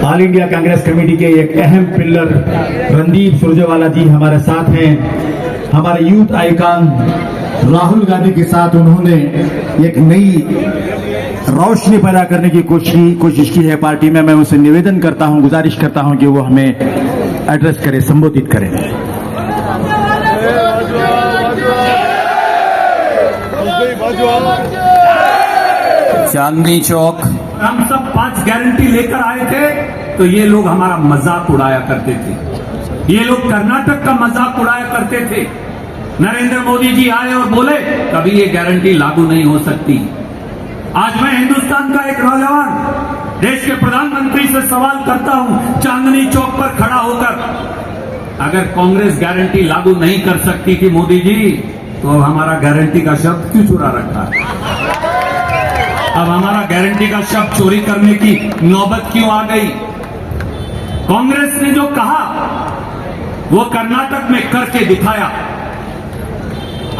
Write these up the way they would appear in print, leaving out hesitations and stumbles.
All India Congress committee के एक अहम पिलर रणदीप सुरजेवाला जी हमारे साथ हैं। हमारे यूथ आइकॉन राहुल गांधी के साथ उन्होंने एक नई रोशनी पैदा करने की कोशिश की है पार्टी में। मैं उनसे निवेदन करता हूं, गुजारिश करता हूं कि वो हमें एड्रेस करें, संबोधित करें। चांदनी चौक। हम सब 5 गारंटी लेकर आए थे तो ये लोग हमारा मजाक उड़ाया करते थे। ये लोग कर्नाटक का मजाक उड़ाया करते थे। नरेंद्र मोदी जी आए और बोले कभी ये गारंटी लागू नहीं हो सकती। आज मैं हिंदुस्तान का एक नौजवान देश के प्रधानमंत्री से सवाल करता हूं, चांदनी चौक पर खड़ा होकर, अगर कांग्रेस गारंटी लागू नहीं कर सकती थी मोदी जी, तो अब हमारा गारंटी का शब्द क्यों चुरा रखा? अब हमारा गारंटी का शब्द चोरी करने की नौबत क्यों आ गई? कांग्रेस ने जो कहा वो कर्नाटक में करके दिखाया।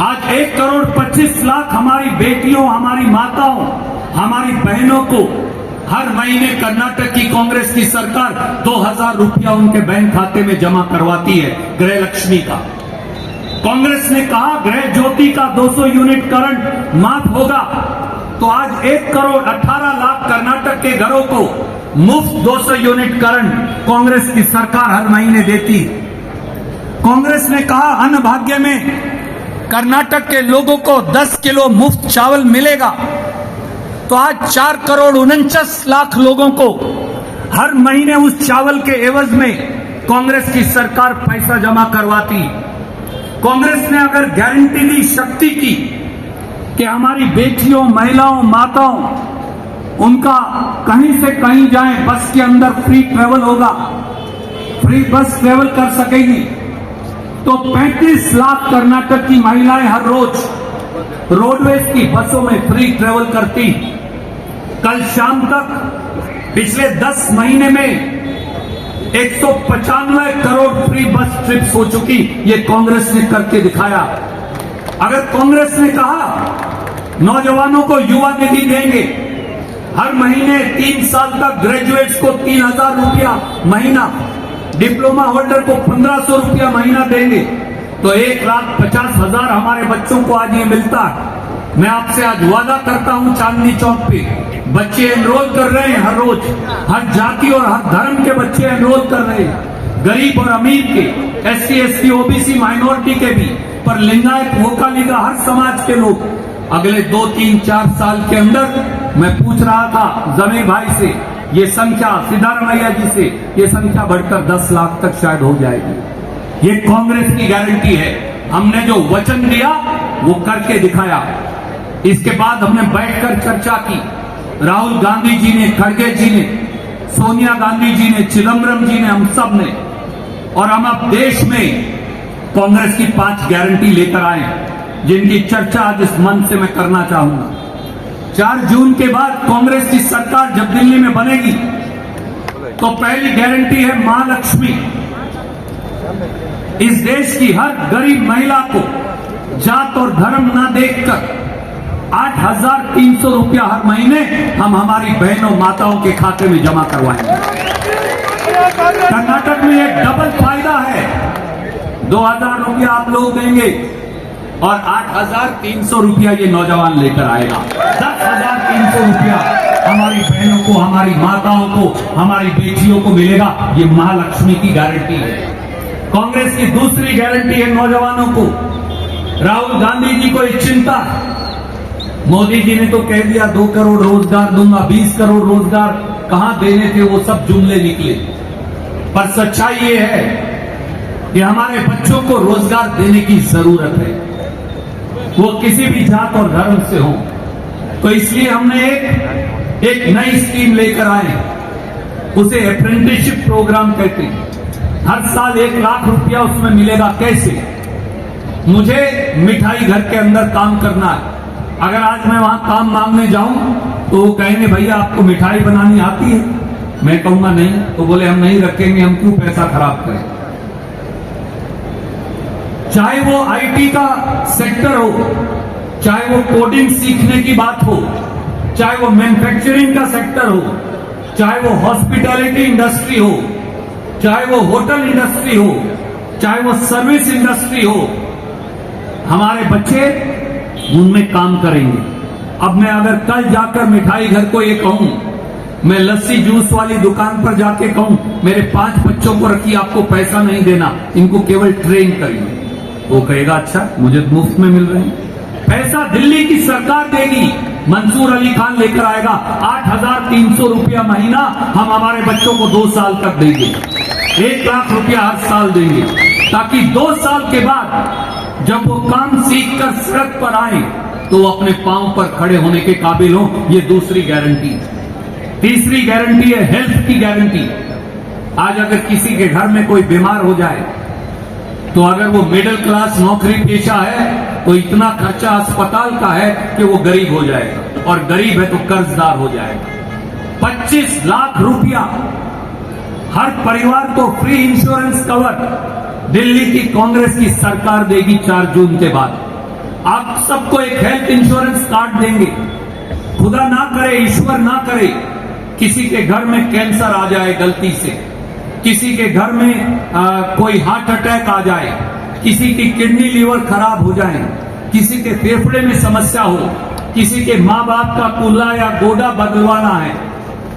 आज 1 करोड़ 25 लाख हमारी बेटियों, हमारी माताओं, हमारी बहनों को हर महीने कर्नाटक की कांग्रेस की सरकार 2000 रुपया उनके बैंक खाते में जमा करवाती है, गृह लक्ष्मी का। कांग्रेस ने कहा गृह ज्योति का 200 यूनिट करंट माफ होगा, तो आज 1 करोड़ 18 लाख कर्नाटक के घरों को मुफ्त 200 यूनिट करंट कांग्रेस की सरकार हर महीने देती। कांग्रेस ने कहा अन्न भाग्य में कर्नाटक के लोगों को 10 किलो मुफ्त चावल मिलेगा, तो आज 4 करोड़ 49 लाख लोगों को हर महीने उस चावल के एवज में कांग्रेस की सरकार पैसा जमा करवाती। कांग्रेस ने अगर गारंटी दी, शक्ति की कि हमारी बेटियों, महिलाओं, माताओं, उनका कहीं से कहीं जाएं, बस के अंदर फ्री ट्रेवल होगा, फ्री बस ट्रेवल कर सकेगी, तो 35 लाख कर्नाटक की महिलाएं हर रोज रोडवेज की बसों में फ्री ट्रेवल करती। कल शाम तक पिछले 10 महीने में 195 करोड़ फ्री बस ट्रिप्स हो चुकी। ये कांग्रेस ने करके दिखाया। अगर कांग्रेस ने कहा नौजवानों को युवा निधि देंगे, हर महीने 3 साल तक ग्रेजुएट्स को 3000 रुपया महीना, डिप्लोमा होल्डर को 1500 रुपया महीना देंगे, तो 1,50,000 हमारे बच्चों को आज ये मिलता है। मैं आपसे आज वादा करता हूं, चांदनी चौक पे बच्चे एनरोल कर रहे हैं हर रोज, हर जाति और हर धर्म के बच्चे एनरोल कर रहे हैं, गरीब और अमीर के, SC, ST, OBC, माइनॉरिटी के भी, पर लिंगायत, वोकालिगा, हर समाज के लोग। अगले 2, 3, 4 साल के अंदर मैं पूछ रहा था जमीर भाई से, ये संख्या सिद्धारमैया जी से, ये संख्या बढ़कर 10 लाख तक शायद हो जाएगी। ये कांग्रेस की गारंटी है। हमने जो वचन दिया वो करके दिखाया। इसके बाद हमने बैठकर चर्चा की, राहुल गांधी जी ने, खड़गे जी ने, सोनिया गांधी जी ने, चिदम्बरम जी ने, हम सब ने, और हम अब देश में कांग्रेस की 5 गारंटी लेकर आए, जिनकी चर्चा आज इस मंच से मैं करना चाहूंगा। 4 जून के बाद कांग्रेस की सरकार जब दिल्ली में बनेगी, तो पहली गारंटी है महालक्ष्मी। इस देश की हर गरीब महिला को जात और धर्म ना देखकर 8,300 रुपया हर महीने हम हमारी बहनों, माताओं के खाते में जमा करवाएंगे। कर्नाटक में एक डबल फायदा है, 2,000 रुपया आप लोग देंगे और 8,300 रुपया ये नौजवान लेकर आएगा। 10,300 रुपया हमारी बहनों को, हमारी माताओं को, हमारी बेटियों को मिलेगा। ये महालक्ष्मी की गारंटी है। कांग्रेस की दूसरी गारंटी है नौजवानों को। राहुल गांधी जी को एक चिंता है, मोदी जी ने तो कह दिया 2 करोड़ रोजगार दूंगा, 20 करोड़ रोजगार कहां देने थे, वो सब जुमले निकले। पर सच्चाई ये है कि हमारे बच्चों को रोजगार देने की जरूरत है, वो किसी भी जात और धर्म से हो। तो इसलिए हमने एक नई स्कीम लेकर आए, उसे अप्रेंटिसशिप प्रोग्राम कहते हैं। हर साल 1 लाख रुपया उसमें मिलेगा। कैसे? मुझे मिठाई घर के अंदर काम करना है, अगर आज मैं वहां काम मांगने जाऊं तो वो कहेंगे भैया आपको मिठाई बनानी आती है? मैं कहूंगा नहीं, तो बोले हम नहीं रखेंगे, हम क्यों पैसा खराब करें। चाहे वो IT का सेक्टर हो, चाहे वो कोडिंग सीखने की बात हो, चाहे वो मैन्युफैक्चरिंग का सेक्टर हो, चाहे वो हॉस्पिटैलिटी इंडस्ट्री हो, चाहे वो होटल इंडस्ट्री हो, चाहे वो सर्विस इंडस्ट्री हो, हमारे बच्चे उनमें काम करेंगे। अब मैं अगर कल जाकर मिठाई घर को ये कहूं, मैं लस्सी जूस वाली दुकान पर जाके कहूं मेरे 5 बच्चों को रखिए, आपको पैसा नहीं देना, इनको केवल ट्रेन करिए, वो कहेगा अच्छा मुझे मुफ्त में मिल रहे हैं। पैसा दिल्ली की सरकार देगी, मंसूर अली खान लेकर आएगा 8,300 रुपया महीना, हम हमारे बच्चों को 2 साल तक देंगे, 1 लाख रुपया हर साल देंगे, ताकि 2 साल के बाद जब वो काम सीखकर सड़क पर आए तो वो अपने पांव पर खड़े होने के काबिल हो। ये दूसरी गारंटी। तीसरी गारंटी है हेल्थ की गारंटी। आज अगर किसी के घर में कोई बीमार हो जाए तो अगर वो मिडिल क्लास नौकरी पेशा है तो इतना खर्चा अस्पताल का है कि वो गरीब हो जाएगा, और गरीब है तो कर्जदार हो जाएगा। 25 लाख रुपया हर परिवार को फ्री इंश्योरेंस कवर दिल्ली की कांग्रेस की सरकार देगी 4 जून के बाद। आप सबको एक हेल्थ इंश्योरेंस कार्ड देंगे। खुदा ना करे, ईश्वर ना करे, किसी के घर में कैंसर आ जाए गलती से, किसी के घर में कोई हार्ट अटैक आ जाए, किसी की किडनी लीवर खराब हो जाए, किसी के फेफड़े में समस्या हो, किसी के माँ बाप का कुल्ला या गोदा बदलवाना है,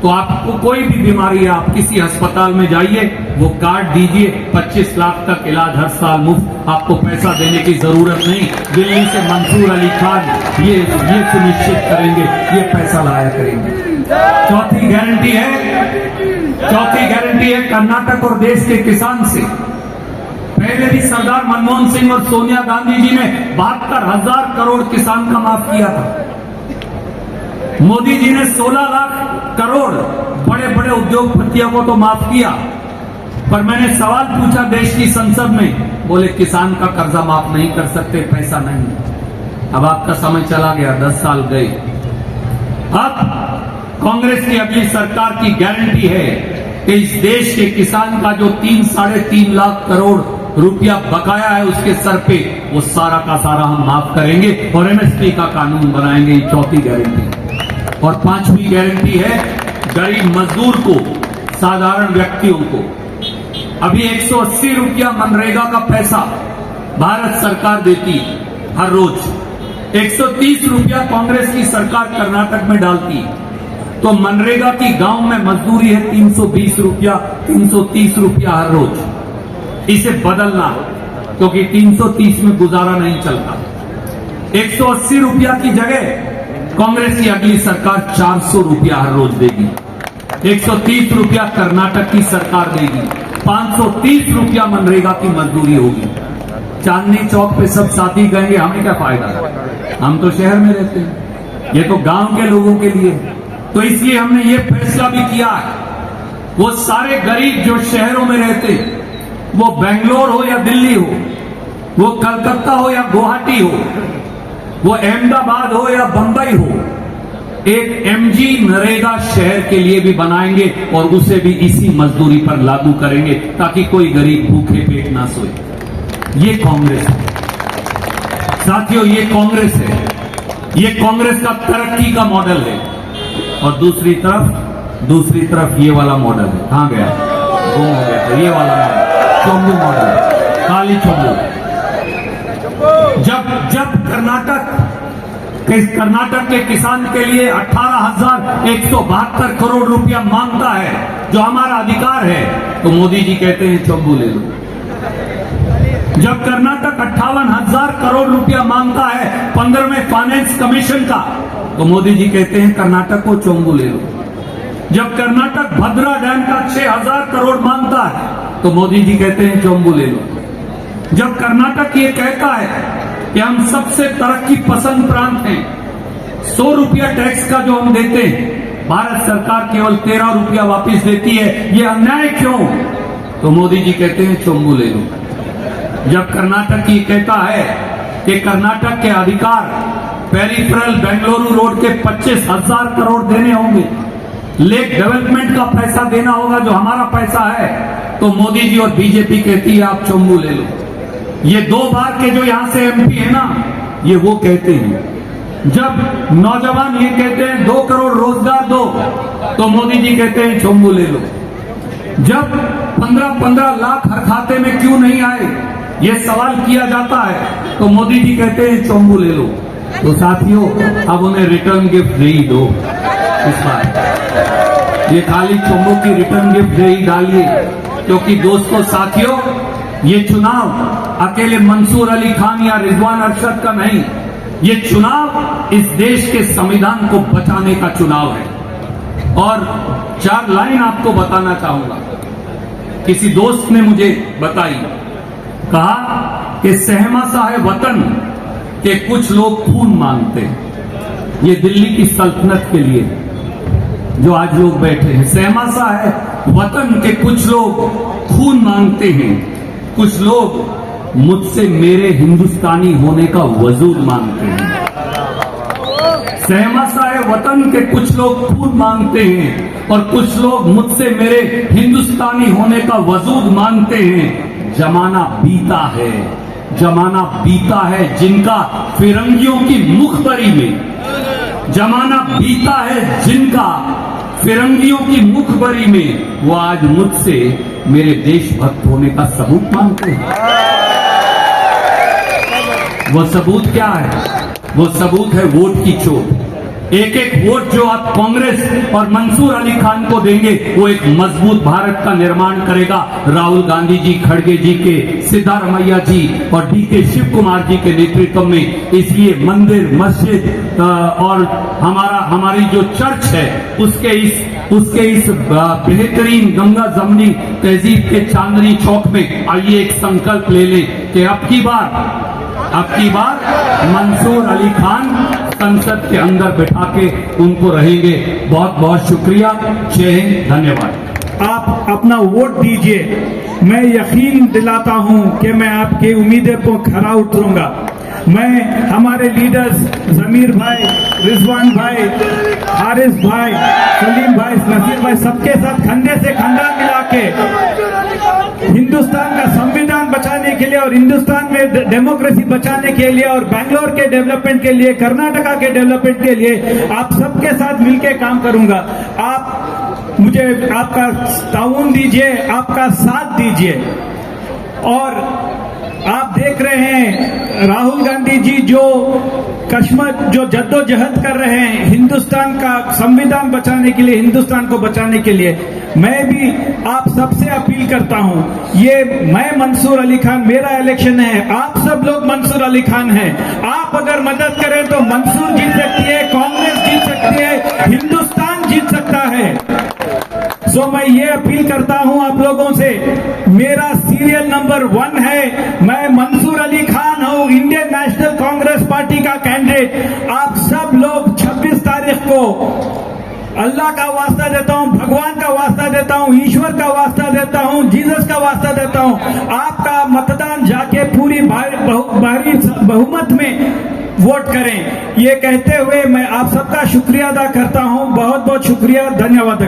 तो आपको कोई भी बीमारी है, आप किसी अस्पताल में जाइए, वो कार्ड दीजिए, 25 लाख तक इलाज हर साल मुफ्त, आपको पैसा देने की जरूरत नहीं। दिल्ली से मंसूर अली खान ये सुनिश्चित करेंगे, ये पैसा लाया करेंगे। चौथी गारंटी है कर्नाटक और देश के किसान से। पहले भी सरदार मनमोहन सिंह और सोनिया गांधी जी ने 72,000 करोड़ किसान का माफ किया था। मोदी जी ने 16 लाख करोड़ बड़े बड़े उद्योगपतियों को तो माफ किया, पर मैंने सवाल पूछा देश की संसद में, बोले किसान का कर्जा माफ नहीं कर सकते, पैसा नहीं। अब आपका समय चला गया, 10 साल गए। अब कांग्रेस की अगली सरकार की गारंटी है कि इस देश के किसान का जो 3-3.5 लाख करोड़ रुपया बकाया है उसके सर पे, वो सारा का सारा हम माफ करेंगे और एमएसपी का कानून बनाएंगे। ये चौथी गारंटी। और 5वीं गारंटी है गरीब मजदूर को, साधारण व्यक्तियों को। अभी 180 रुपया मनरेगा का पैसा भारत सरकार देती हर रोज, 130 रुपया कांग्रेस की सरकार कर्नाटक में डालती, तो मनरेगा की गांव में मजदूरी है 320 रुपया, 330 रुपया हर रोज। इसे बदलना, क्योंकि 330 में गुजारा नहीं चलता। 180 रुपया की जगह कांग्रेस की अगली सरकार 400 रुपया हर रोज देगी। 130 रुपया कर्नाटक की सरकार देगी, 530 रुपया मनरेगा की मजदूरी होगी। चांदनी चौक पे सब साथी कहेंगे हमें क्या फायदा, हम तो शहर में रहते हैं, ये तो गांव के लोगों के लिए। तो इसलिए हमने ये फैसला भी किया है, वो सारे गरीब जो शहरों में रहते, वो बेंगलोर हो या दिल्ली हो, वो कलकत्ता हो या गुवाहाटी हो, वो अहमदाबाद हो या बंबई हो, एक एमजी नरेगा शहर के लिए भी बनाएंगे और उसे भी इसी मजदूरी पर लागू करेंगे, ताकि कोई गरीब भूखे पेट ना सोए। ये कांग्रेस है साथियों, ये कांग्रेस है, ये कांग्रेस का तरक्की का मॉडल है। और दूसरी तरफ ये वाला मॉडल है, कहां गया, गुम हो गया था, ये वाला मॉडल, चोंबू मॉडल, काली चोंबू। जब कर्नाटक के किसान के लिए 18,172 करोड़ रुपया मांगता है, जो हमारा अधिकार है, तो मोदी जी कहते हैं चोंबू ले लो। जब कर्नाटक 58,000 करोड़ रुपया मांगता है 15वें फाइनेंस कमीशन का, तो मोदी जी कहते हैं कर्नाटक को चोंबू ले लो। जब कर्नाटक भद्रा डैम का 6,000 करोड़ मांगता है, तो मोदी जी कहते हैं चोंबू ले लो। जब कर्नाटक ये कहता है कि हम सबसे तरक्की पसंद प्रांत हैं, 100 रुपया टैक्स का जो हम देते हैं, भारत सरकार केवल 13 रुपया वापिस देती है, ये अन्याय क्यों, तो मोदी जी कहते हैं चोंबू ले लो। जब कर्नाटक ये कहता है कि कर्नाटक के अधिकार पेरिफेरल बेंगलुरु रोड के 25,000 करोड़ देने होंगे, लेक डेवलपमेंट का पैसा देना होगा जो हमारा पैसा है, तो मोदी जी और बीजेपी कहती है आप चोंबू ले लो। ये 2 बार के जो यहां से एमपी है ना, ये वो कहते हैं जब नौजवान ये कहते हैं 2 करोड़ रोजगार दो, तो मोदी जी कहते हैं चोम्बू ले लो। जब 15-15 लाख हर खाते में क्यों नहीं आए, ये सवाल किया जाता है, तो मोदी जी कहते हैं चोम्बू ले लो। तो साथियों, अब उन्हें रिटर्न गिफ्ट दे ही दो इस बार। ये खाली चोम्बू की रिटर्न गिफ्ट दे ही डालिए, क्योंकि दोस्तों साथियों, ये चुनाव अकेले मंसूर अली खान या रिजवान अरशद का नहीं, ये चुनाव इस देश के संविधान को बचाने का चुनाव है। और 4 लाइन आपको बताना चाहूंगा। किसी दोस्त ने मुझे बताई, कहा कि सहमा सा है वतन के कुछ लोग खून मांगते हैं। ये दिल्ली की सल्तनत के लिए जो आज लोग बैठे हैं, सहमा सा है वतन के कुछ लोग खून मांगते हैं, कुछ लोग मुझसे मेरे हिंदुस्तानी होने का वजूद मांगते हैं। सहमा सा है वतन के कुछ लोग खून मांगते हैं और कुछ लोग मुझसे मेरे हिंदुस्तानी होने का वजूद मांगते हैं। जमाना बीता है, जमाना बीता है जिनका फिरंगियों की मुखबरी में, जमाना बीता है जिनका फिरंगियों की मुखबरी में, वो आज मुझसे मेरे देशभक्त होने का सबूत मांगते हैं। वो सबूत क्या है? वो सबूत है वोट की चोट। एक एक वोट जो आप कांग्रेस और मंसूर अली खान को देंगे, वो एक मजबूत भारत का निर्माण करेगा। राहुल गांधी जी, खड़गे जी के, सिद्धारमैया जी और डीके शिव कुमार जी के नेतृत्व में। इसलिए मंदिर, मस्जिद और हमारी जो चर्च है, उसके इस बेहतरीन गंगा जमनी तहजीब के चांदनी चौक में आइए एक संकल्प ले लें कि अब की बार मंसूर अली खान संसद के अंदर बैठा के उनको रहेंगे। बहुत बहुत शुक्रिया। जय हिंद, धन्यवाद। आप अपना वोट दीजिए। मैं यकीन दिलाता हूं कि मैं आपकी उम्मीदें को खरा उतरूंगा। मैं हमारे लीडर्स जमीर भाई, रिजवान भाई, हारिस भाई, सलीम भाई, नसीर भाई, सबके साथ कंधे से कंधा मिला के हिंदुस्तान का संविधान बचाने के लिए और हिंदुस्तान में डेमोक्रेसी बचाने के लिए और बैंगलोर के डेवलपमेंट के लिए, कर्नाटका के डेवलपमेंट के लिए आप सबके साथ मिलकर काम करूंगा। आप मुझे आपका ताउन दीजिए, आपका साथ दीजिए। और आप देख रहे हैं राहुल गांधी जी जो जद्दोजहद कर रहे हैं हिंदुस्तान का संविधान बचाने के लिए, हिंदुस्तान को बचाने के लिए। मैं भी आप सबसे अपील करता हूं, मैं मंसूर अली खान, मेरा इलेक्शन है, आप सब लोग मंसूर अली खान हैं। आप अगर मदद करें तो मंसूर जीत सकती है, कांग्रेस जीत सकती है, हिंदुस्तान जीत सकता है। सो मैं ये अपील करता हूं आप लोगों से, मेरा सीरियल नंबर 1 है, मैं मंसूर अली खान हूं, इंडियन नेशनल कांग्रेस पार्टी का कैंडिडेट। आप सब लोग 26 तारीख को अल्लाह का वास्ता देता हूं, भगवान का वास्ता देता हूं, ईश्वर का वास्ता देता हूं, जीसस का वास्ता देता हूं, आपका मतदान जाके पूरी भारी बहुमत में वोट करें। ये कहते हुए मैं आप सबका शुक्रिया अदा करता हूं। बहुत बहुत शुक्रिया, धन्यवाद।